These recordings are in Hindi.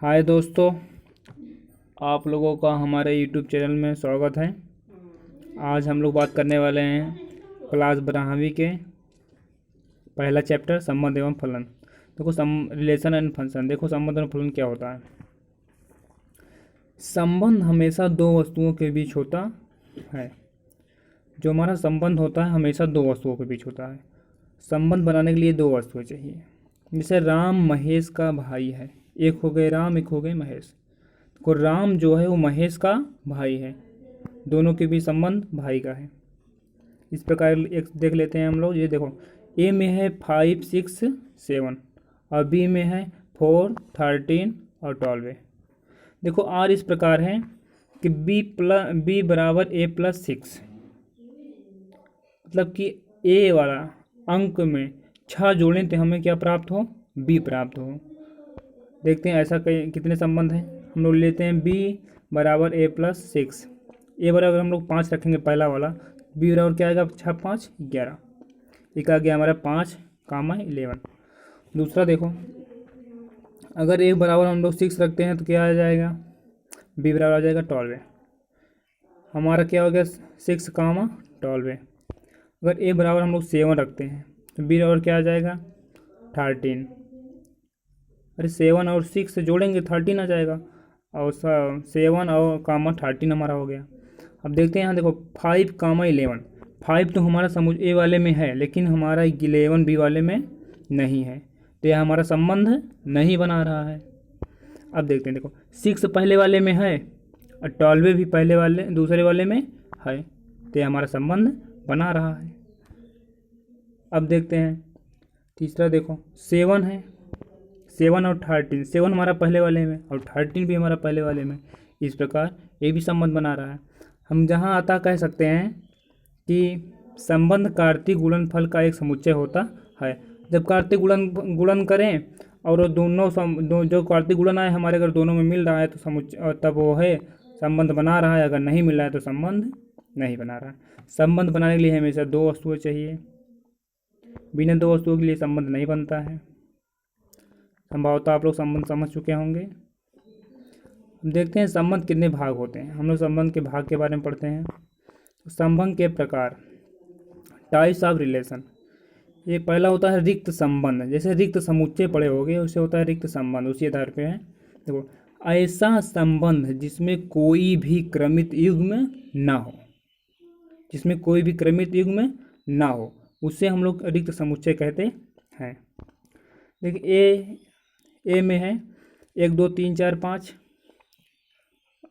हाय दोस्तों, आप लोगों का हमारे यूट्यूब चैनल में स्वागत है। आज हम लोग बात करने वाले हैं क्लास 12वीं के पहला चैप्टर संबंध एवं फलन। देखो रिलेशन एंड फंक्शन। देखो संबंध एवं फलन क्या होता है। संबंध हमेशा दो वस्तुओं के बीच होता है। जो हमारा संबंध होता है हमेशा दो वस्तुओं के बीच होता है। संबंध बनाने के लिए दो वस्तुएं चाहिए। जैसे राम महेश का भाई है, एक हो गए राम, एक हो गए महेश। को राम जो है वो महेश का भाई है, दोनों के बीच संबंध भाई का है। इस प्रकार एक देख लेते हैं हम लोग। ये देखो, ए में है 5, 6, 7 और बी में है 4, 13 और 12। देखो आर इस प्रकार है कि बी बराबर ए प्लस 6, मतलब कि ए वाला अंक में 6 जोड़ें तो हमें क्या प्राप्त हो, बी प्राप्त हो। देखते हैं ऐसा कितने संबंध हैं। हम लोग लेते हैं बी बराबर ए प्लस 6। ए बराबर हम लोग 5 रखेंगे पहला वाला। बी बराबर क्या आएगा, 6 5 11। एक आ गया हमारा 5, 11। दूसरा देखो, अगर ए बराबर हम लोग 6 रखते हैं तो क्या आ जाएगा, बी बराबर आ जाएगा 12। हमारा क्या हो गया 6, 12। अगर ए बराबर हम लोग 7 रखते हैं तो बी बराबर क्या आ जाएगा 13। अरे 7 और 6 से जोड़ेंगे 13 आ जाएगा, और 7 और 13 हमारा हो गया। अब देखते हैं यहाँ देखो 5, 11। 5 तो हमारा समुच ए वाले में है, लेकिन हमारा 11 बी वाले में नहीं है, तो यह हमारा संबंध नहीं बना रहा है। अब देखते हैं, देखो 6 पहले वाले में है और 12 भी पहले वाले दूसरे वाले में है, तो यह हमारा संबंध बना रहा है। अब देखते हैं तीसरा, देखो 7 है, 7 और 13। 7 हमारा पहले वाले में और 13 भी हमारा पहले वाले में। इस प्रकार ये भी संबंध बना रहा है। हम जहाँ आता कह सकते हैं कि संबंध कार्तीय गुणनफल का एक समुच्चय होता है। जब कार्तीय गुणन करें और दोनों जो कार्तीय गुणन आए हमारे अगर दोनों में मिल रहा है तो समुच्चय, तब वो है संबंध बना रहा है। अगर नहीं मिल रहा है तो संबंध नहीं बना रहा है। संबंध बनाने के लिए हमेशा दो वस्तुएं चाहिए। बिना दो वस्तुओं के लिए संबंध नहीं बनता है। संभवतः आप लोग संबंध समझ चुके होंगे। अब देखते हैं संबंध कितने भाग होते हैं। हम लोग संबंध के भाग के बारे में पढ़ते हैं। संबंध के प्रकार, टाइप्स ऑफ रिलेशन। ये पहला होता है रिक्त संबंध। जैसे रिक्त समुच्चय पढ़े होंगे उससे होता है रिक्त संबंध, उसी आधार पे है। देखो, ऐसा संबंध जिसमें कोई भी क्रमित युग्म ना हो, जिसमें कोई भी क्रमित युग्म ना हो, उससे हम लोग रिक्त समुच्चय कहते हैं। देखिए ए में है 1 2 3 4 5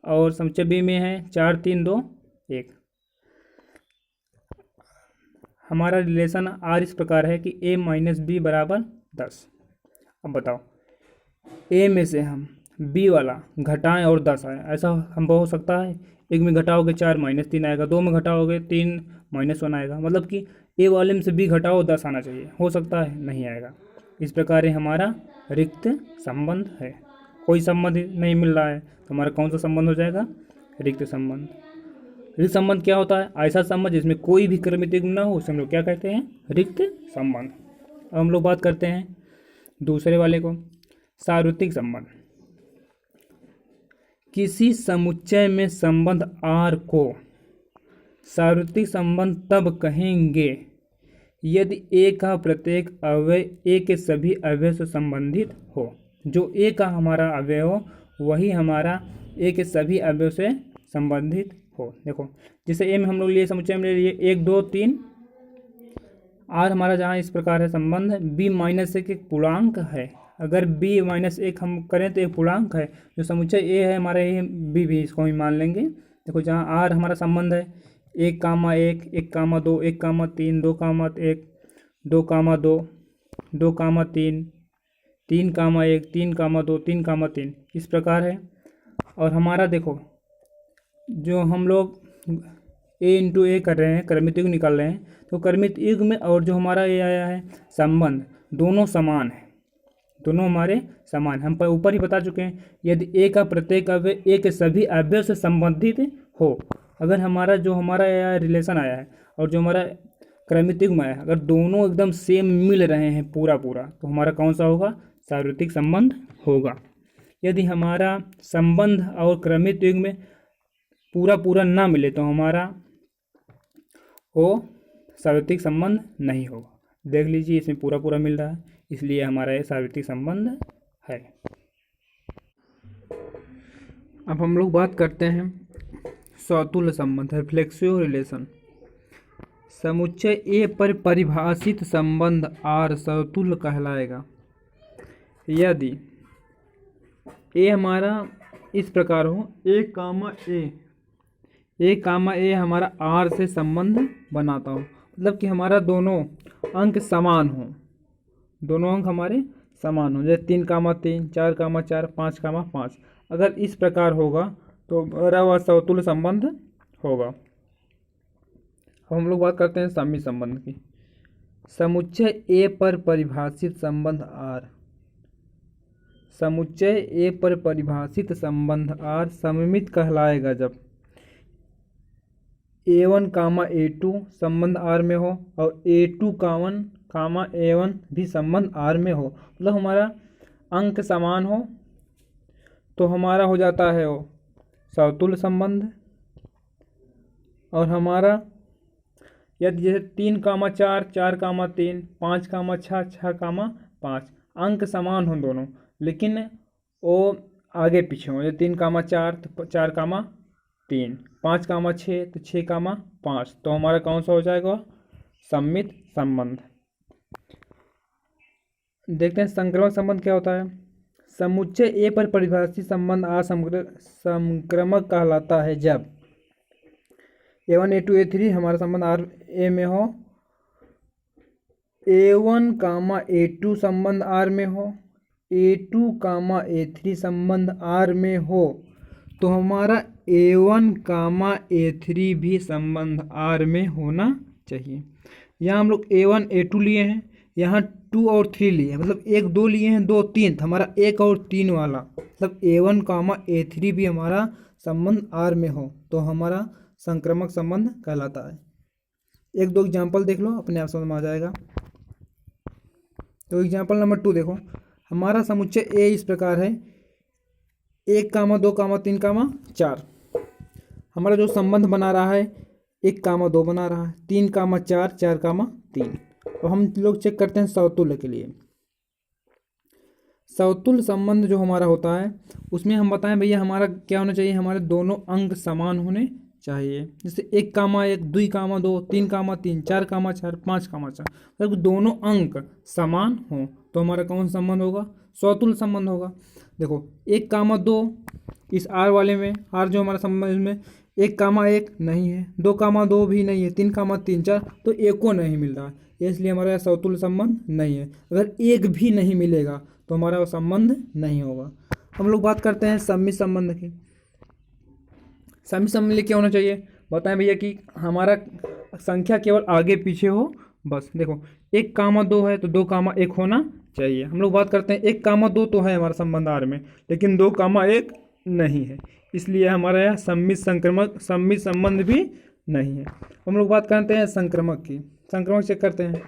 और समुच्चय बी में है 4 3 2 1। हमारा रिलेशन आर इस प्रकार है कि a माइनस बी बराबर 10। अब बताओ, ए में से हम बी वाला घटाएं और 10 आए, ऐसा संभव हो सकता है? एक में घटाओगे 4 -3 आएगा, 2 में घटाओगे 3 -1 आएगा, मतलब कि ए वाले में से बी घटाओ 10 आना चाहिए। हो सकता है? नहीं आएगा। इस प्रकार ये हमारा रिक्त संबंध है। कोई संबंध नहीं मिल रहा है तो हमारा कौन सा संबंध हो जाएगा, रिक्त संबंध। रिक्त संबंध क्या होता है, ऐसा संबंध जिसमें कोई भी क्रमित युग्म ना हो, उसे हम लोग क्या कहते हैं, रिक्त संबंध। अब हम लोग बात करते हैं दूसरे वाले को, सार्वत्रिक संबंध। किसी समुच्चय में संबंध आर को सार्वत्रिक संबंध तब कहेंगे यदि ए का प्रत्येक अवयव ए के सभी अवयव से संबंधित हो। जो ए का हमारा अवयव हो वही हमारा ए के सभी अवयव से संबंधित हो। देखो जैसे ए में हम लोग लिए समुच्चय में ले लिए 1 2 3। आर हमारा जहाँ इस प्रकार है संबंध, बी माइनस एक पूर्णांक है। अगर बी माइनस 1 हम करें तो एक पूर्णांक है। जो समुच्चय ए है हमारा, ये बी भी इसको ही मान लेंगे। देखो जहाँ आर हमारा संबंध है 1, 1, 1, 2, 1, 3, 2, 1, 2, 2, 2, 3, 3, 1, 3, 2, 3, 3, इस प्रकार है। और हमारा देखो जो हम लोग ए इंटू ए कर रहे हैं, क्रमित युग्म निकाल रहे हैं, तो क्रमित युग्म में और जो हमारा ये आया है संबंध, दोनों समान है, दोनों हमारे समान। हम ऊपर ही बता चुके हैं, यदि ए का प्रत्येक अवयव ए के सभी अवयव से संबंधित हो। अगर हमारा जो हमारा रिलेशन आया है और जो हमारा क्रमित युग्म आया है, अगर दोनों एकदम सेम मिल रहे हैं पूरा, तो हमारा कौन सा होगा, सार्वत्रिक संबंध होगा। यदि हमारा संबंध और क्रमित युग्म में पूरा पूरा ना मिले तो हमारा वो सार्वत्रिक संबंध नहीं होगा। देख लीजिए इसमें पूरा पूरा मिल रहा है, इसलिए हमारा ये सार्वत्रिक संबंध है। अब हम लोग बात करते हैं सौतुल्य संबंध, रिफ्लेक्सिव रिलेशन। समुच्चय ए पर परिभाषित संबंध आर सौतुल्य कहलाएगा यदि ए हमारा इस प्रकार हो, ए कामा ए हमारा आर से संबंध बनाता हो, मतलब कि हमारा दोनों अंक समान हो, दोनों अंक हमारे समान हो, जैसे 3,3, 4,4, 5,5। अगर इस प्रकार होगा तो हमारा वह सौतुल्य संबंध होगा। अब हम लोग बात करते हैं सममित संबंध की। समुच्चय ए पर परिभाषित संबंध आर, समुच्चय ए पर परिभाषित संबंध आर सममित कहलाएगा जब A1, A2 संबंध आर में हो और A2, A1 भी संबंध आर में हो, मतलब हमारा अंक समान हो तो हमारा हो जाता है वो सौतुल्य संबंध। और हमारा यदि जैसे 3,4, 4,3, 5,6, 6,5 अंक समान हो दोनों, लेकिन वो आगे पीछे हो, जैसे 3,4 तो 4,3, 5,6 तो 6,5, तो हमारा कौन सा हो जाएगा? सममित संबंध। देखते हैं संक्रमक संबंध क्या होता है। समुच्चय ए पर परिभाषित संबंध संक्रमक कहलाता है जब A1, A2, A3 हमारा संबंध आर ए में हो, A1, A2 संबंध आर में हो, A2, A3 संबंध आर में हो, तो हमारा A1, A3 भी संबंध आर में होना चाहिए। यहाँ हम लोग A1, A2 लिए हैं, यहाँ 2 और 3 लिए हैं, मतलब 1, 2 लिए हैं, 2, 3, तो हमारा 1 और 3 वाला मतलब A1, A3 भी हमारा संबंध आर में हो तो हमारा संक्रमक संबंध कहलाता है। 1-2 एग्जाम्पल देख लो, अपने आप समझ में आ जाएगा। तो एग्जाम्पल नंबर 2 देखो, हमारा समुच्चय ए इस प्रकार है 1, 2, 3, 4। हमारा जो संबंध बना रहा है 1, 2 बना रहा है, 3, 4, 4, 3। तो हम लोग चेक करते हैं सौतुल्य के लिए। सौतुल्य संबंध जो हमारा होता है उसमें हम बताएं भैया हमारा क्या होना चाहिए, हमारे दोनों अंक समान होने चाहिए। जैसे 1, 1, 2, 2, 3, 3, 4, 4, 5, 4, मतलब दोनों अंक समान हो तो हमारा कौन सा संबंध होगा? सौतुल्य संबंध होगा। देखो 1, 2 इस आर वाले में, आर जो हमारा संबंध में 1, 1 नहीं है, 2, 2 भी नहीं है, 3, 3, 4 तो एक को नहीं मिल रहा है, इसलिए हमारा सौतुल्य संबंध नहीं है। अगर एक भी नहीं मिलेगा तो हमारा संबंध नहीं होगा। हम लोग बात करते हैं सममित संबंध की। सममित संबंध क्या होना चाहिए बताएं भैया कि हमारा संख्या केवल आगे पीछे हो बस। देखो 1, 2 है तो 2, 1 होना चाहिए। हम लोग बात करते हैं 1, 2 तो है हमारा संबंध आर में, लेकिन 2, 1 नहीं है, इसलिए हमारा यह सममित संबंध भी नहीं है। हम लोग बात करते हैं संक्रमक की। संक्रमक चेक करते हैं।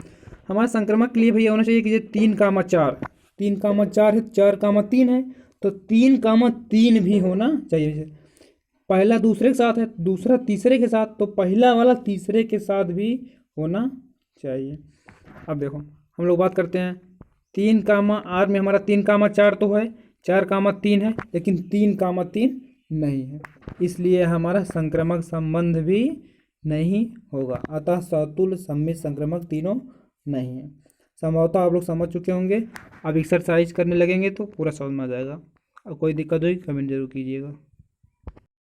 हमारे संक्रमक के लिए भैया होना चाहिए कि ये 3, 4 है, 4, 3 है, तो 3, 3 भी होना चाहिए। पहला दूसरे के साथ है, दूसरा तीसरे के साथ, तो पहला वाला तीसरे के साथ भी होना चाहिए। अब देखो हम लोग बात करते हैं 3, आर में हमारा 3, 4 तो है, 4, 3 है, लेकिन 3, 3 नहीं है, इसलिए हमारा संक्रमक संबंध भी नहीं होगा। अतः सौतुल्य, सममित, संक्रमक तीनों नहीं है। संभवतः आप लोग समझ चुके होंगे। अब एक्सरसाइज करने लगेंगे तो पूरा समझ में आ जाएगा। और कोई दिक्कत हुई कमेंट जरूर कीजिएगा।